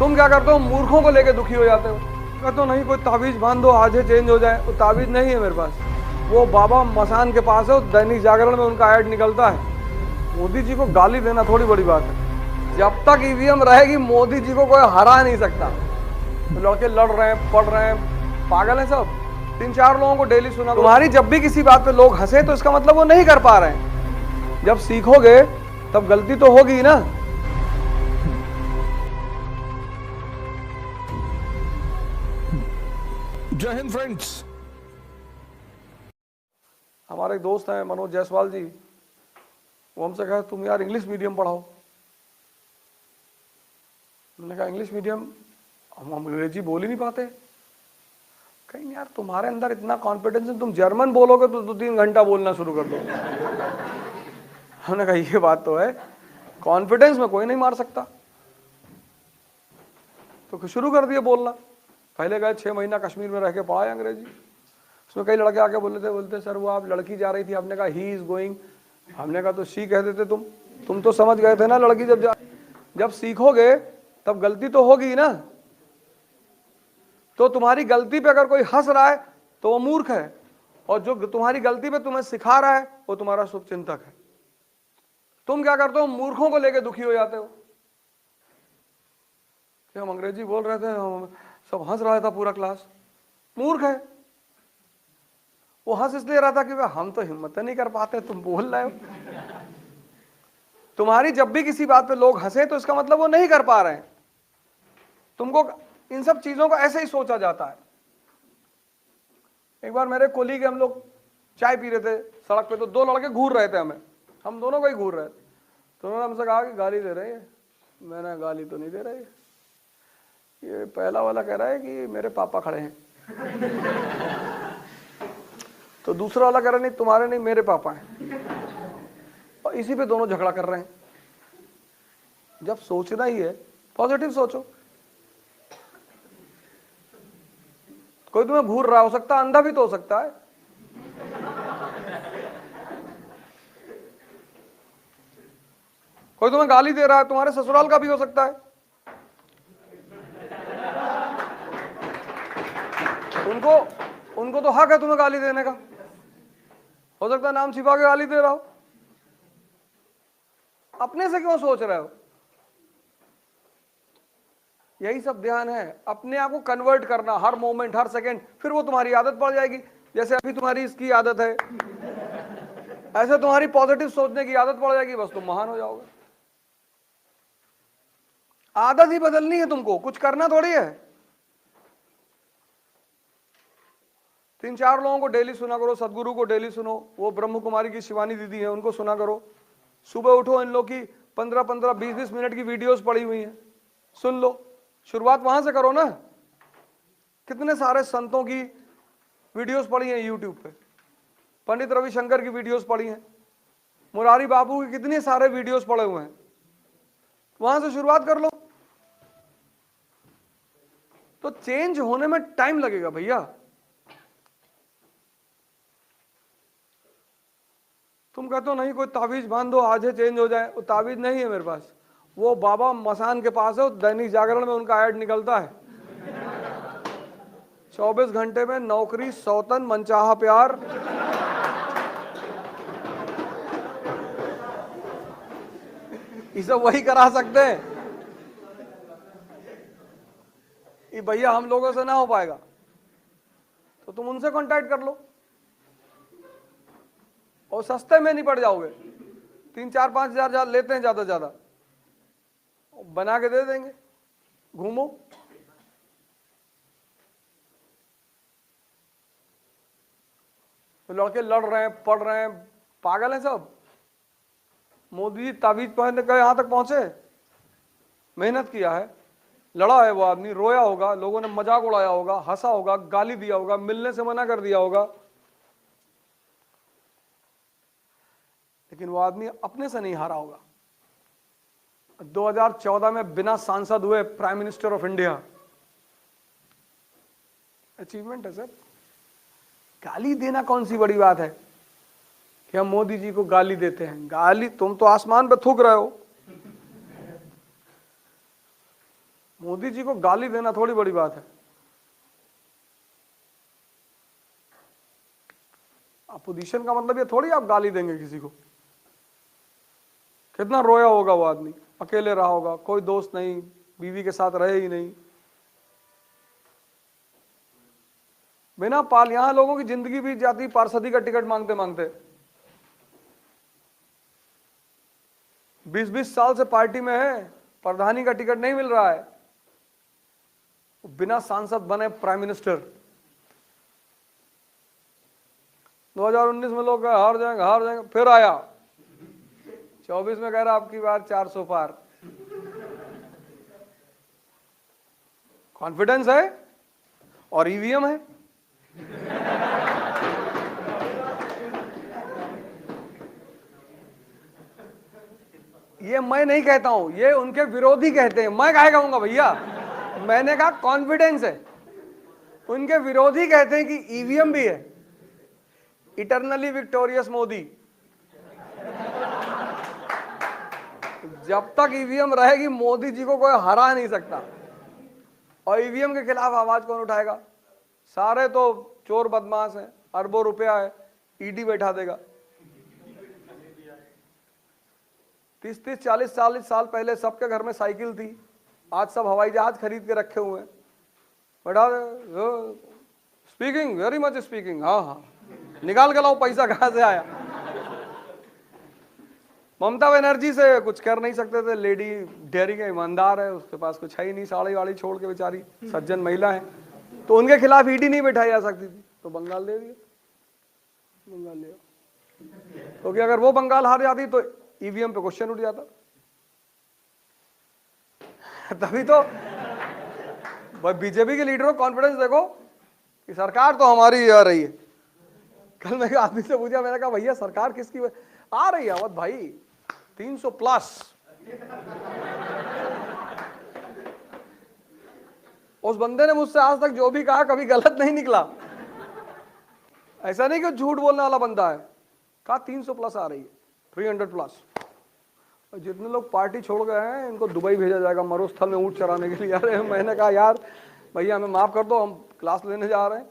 तुम क्या करते हो, मूर्खों को लेके दुखी हो जाते हो। कहते हो नहीं कोई ताबीज बांध दो आज चेंज हो जाए, वो ताबीज नहीं है मेरे पास। वो बाबा मसान के पास है, दैनिक जागरण में उनका ऐड निकलता है। मोदी जी को गाली देना थोड़ी बड़ी बात है। जब तक ईवीएम रहेगी मोदी जी को कोई हरा नहीं सकता। तो लड़के लड़ रहे हैं, पढ़ रहे हैं, पागल हैं सब। 3-4 लोगों को डेली सुना। तुम्हारी जब भी किसी बात पे लोग हंसे तो इसका मतलब वो नहीं कर पा रहे हैं। जब सीखोगे तब गलती तो होगी ही ना। जय हिंद फ्रेंड्स। हमारे एक दोस्त हैं मनोज जायसवाल जी, वो हमसे कहा तुम यार इंग्लिश मीडियम पढ़ाओ। हमने कहा इंग्लिश मीडियम, हम अंग्रेजी बोल ही नहीं पाते। कहीं यार तुम्हारे अंदर इतना कॉन्फिडेंस है, तुम जर्मन बोलोगे तो 2-3 घंटा बोलना शुरू कर दो। हमने कहा ये बात तो है, कॉन्फिडेंस में कोई नहीं मार सकता। तो शुरू कर दिया बोलना। पहले गए 6 महीना कश्मीर में रह के पढ़ाए अंग्रेजी। उसमें कई लड़के आके बोलते सर वो आप लड़की जा रही थी, आपने कहा ही इज गोइंग। हमने कहा तो शी कह देते तुम तो समझ गए थे ना लड़की जब सीखोगे तब गलती तो होगी ना। तो तुम्हारी गलती पे अगर कोई हंस रहा है तो वो मूर्ख है, और जो तुम्हारी गलती पे तुम्हें सिखा रहा है वो तुम्हारा शुभचिंतक है। तुम क्या करते हो, मूर्खों को लेके दुखी हो जाते हो कि हम अंग्रेजी बोल रहे थे, सब हंस रहा था पूरा क्लास। मूर्ख है वो, हंस इसलिए रहा था कि हम तो हिम्मत नहीं कर पाते, तुम बोल रहे हो। तुम्हारी जब भी किसी बात पे लोग हंसे तो इसका मतलब वो नहीं कर पा रहे हैं। तुमको इन सब चीजों को ऐसे ही सोचा जाता है। एक बार मेरे कोलीग, हम लोग चाय पी रहे थे सड़क पे, तो 2 लड़के घूर रहे थे हम दोनों को ही घूर रहे थे। तो उन्होंने हमसे कहा कि गाली दे रहे हैं। मैंने गाली तो नहीं दे रहे, ये पहला वाला कह रहा है कि मेरे पापा खड़े हैं। तो दूसरा वाला कह रहा नहीं तुम्हारे नहीं मेरे पापा हैं। और इसी पे दोनों झगड़ा कर रहे हैं। जब सोचना ही है पॉजिटिव सोचो। कोई तुम्हें घूर रहा हो सकता है, अंधा भी तो हो सकता है। कोई तुम्हें गाली दे रहा है, तुम्हारे ससुराल का भी हो सकता है। उनको तो हक है तुम्हें गाली देने का। हो सकता है नाम छिपा के गाली दे रहा हो। अपने से क्यों सोच रहे हो? यही सब ध्यान है, अपने आप को कन्वर्ट करना हर मोमेंट हर सेकंड। फिर वो तुम्हारी आदत पड़ जाएगी। जैसे अभी तुम्हारी इसकी आदत है, ऐसे तुम्हारी पॉजिटिव सोचने की आदत पड़ जाएगी, बस तुम महान हो जाओगे। आदत ही बदलनी है तुमको, कुछ करना थोड़ी है। 3-4 लोगों को डेली सुना करो, सदगुरु को डेली सुनो। वो ब्रह्म कुमारी की शिवानी दीदी है, उनको सुना करो। सुबह उठो, इन लोग की 15-15 20-20 मिनट की वीडियोस पड़ी हुई हैं, सुन लो। शुरुआत वहां से करो ना। कितने सारे संतों की वीडियोस पड़ी हैं यूट्यूब पे, पंडित रविशंकर की वीडियोस पड़ी हैं, मुरारी बाबू के कितने सारे वीडियोस पड़े हुए हैं। वहां से शुरुआत कर लो। तो चेंज होने में टाइम लगेगा भैया। तुम कहते हो नहीं कोई ताबीज बांध दो आज चेंज हो जाए, वो ताबीज नहीं है मेरे पास। वो बाबा मसान के पास है, दैनिक जागरण में उनका ऐड निकलता है। 24 घंटे में नौकरी, सौतन, मनचाहा प्यार। ये सब वही करा सकते हैं। ये भैया हम लोगों से ना हो पाएगा, तो तुम उनसे कांटेक्ट कर लो और सस्ते में नहीं पड़ जाओगे। 3-4-5 हजार लेते हैं ज्यादा ज्यादा, बना के दे देंगे। घूमो। तो लड़के लड़ रहे हैं, पढ़ रहे हैं, पागल हैं सब। मोदी जी ताबीज पहन के यहां तक पहुंचे, मेहनत किया है, लड़ा है वो आदमी, रोया होगा, लोगों ने मजाक उड़ाया होगा, हंसा होगा, गाली दिया होगा, मिलने से मना कर दिया होगा, लेकिन वो आदमी अपने से नहीं हारा होगा। 2014 में बिना सांसद हुए prime minister of India. Achievement है सर। गाली देना कौन सी बड़ी बात है कि हम मोदी जी को गाली देते हैं? गाली, तुम तो आसमान पे थूक रहे हो। मोदी जी को गाली देना थोड़ी बड़ी बात है। अपोजिशन का मतलब ये थोड़ी आप गाली देंगे किसी को। कितना रोया होगा वो आदमी, अकेले रहा होगा, कोई दोस्त नहीं, बीवी के साथ रहे ही नहीं, बिना पाल। यहां लोगों की जिंदगी बीत जाती पार्षदी का टिकट मांगते मांगते। 20-20 साल से पार्टी में है, प्रधानी का टिकट नहीं मिल रहा है, बिना सांसद बने प्राइम मिनिस्टर। 2019 में लोग हार जाएंगे हार जाएंगे, फिर आया 24 में कह रहा आपकी बार 400 पार। कॉन्फिडेंस है और ईवीएम है। ये मैं नहीं कहता हूं, ये उनके विरोधी कहते हैं, मैं काहे कहूंगा भैया। मैंने कहा कॉन्फिडेंस है, उनके विरोधी कहते हैं कि ईवीएम भी है। Eternally victorious Modi. जब तक ईवीएम रहेगी मोदी जी को कोई हरा नहीं सकता। और ईवीएम के खिलाफ आवाज कौन उठाएगा? सारे तो चोर बदमाश हैं, अरबों रुपया है, ईडी बैठा देगा। 30-30, 40-40 साल पहले सबके घर में साइकिल थी, आज सब हवाई जहाज खरीद के रखे हुए हैं, बैठा दे। स्पीकिंग वेरी मच स्पीकिंग, हाँ हाँ, निकाल के लाओ पैसा कहां से आया। ममता बनर्जी से कुछ कर नहीं सकते थे, लेडी डेयरी के ईमानदार है, उसके पास कुछ है ही नहीं, साड़ी वाड़ी छोड़ के बेचारी सज्जन महिला है, तो उनके खिलाफ ईडी नहीं बैठाई जा सकती थी, तो बंगाल दे दिया, बंगाल ले। क्योंकि अगर वो बंगाल हार जाती तो ईवीएम पे क्वेश्चन उठ जाता। तभी तो बीजेपी के लीडरों कॉन्फिडेंस देखो कि सरकार तो हमारी आ रही है। कल मैं आदमी से पूछा, मैंने कहा भैया सरकार किसकी आ रही है? अवध भाई 300+। उस बंदे ने मुझसे आज तक जो भी कहा कभी गलत नहीं निकला। ऐसा नहीं कि झूठ बोलने वाला बंदा है, कहा 300+ आ रही है, 300+। जितने लोग पार्टी छोड़ गए हैं इनको दुबई भेजा जाएगा मरुस्थल में ऊंट चराने के लिए। अरे मैंने कहा यार भैया हमें माफ कर दो, हम क्लास लेने जा रहे हैं।